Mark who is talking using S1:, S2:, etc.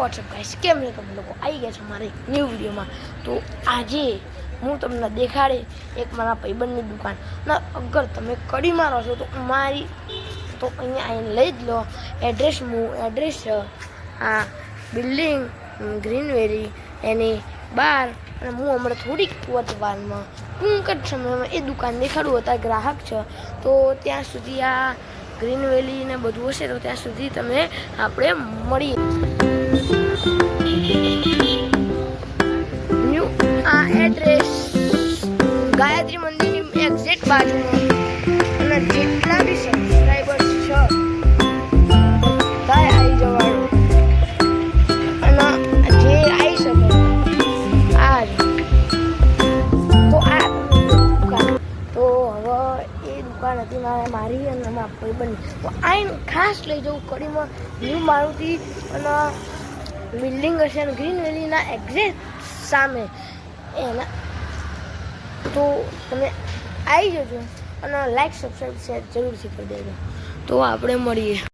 S1: WhatsApp guys, કેમ છે તમે લોકો? આવી ગયા છો મારી ન્યૂ વિડીયોમાં. તો આજે હું તમને દેખાડે એક મારા ભાઈબંધની દુકાન. ના અગર તમે કડીમાં રહો છો તો મારી તો અહીંયા આવીને લઈ જ લો. એડ્રેસ છે આ બિલ્ડિંગ ગ્રીનવેરી એની બહાર. અને હું હમણાં થોડીક વારમાં ટૂંક જ સમયમાં એ દુકાન દેખાડું. હતા ગ્રાહક છે તો ત્યાં સુધી આ ગ્રીન વેલી ને બધું હશે તો ત્યાં સુધી તમે આપણે મળીએ. ન્યૂ આ એડ્રેસ ગાયત્રી મંદિરની એક્ઝેક્ટ બાજુમાં. અને જેટલા બી સબસ્ક્રાઈબર્સ છે બધા આવી જવાનું. અને જે આવી શકે આ તો આ દુકાન તો હવે એ દુકાન હતી મારી અને મારા ભાઈબંધ. તો આઈને ખાસ લઈ જવું કડીમાં ન્યૂ મારુતિ અને બિલ્ડિંગ હશે અને ગ્રીન વેલીના એક્ઝેક્ટ સામે એના. તો તમે આવી જજો અને લાઈક સબસ્ક્રાઈબ શેર જરૂરથી કરી દેજો. તો આપણે મળીએ.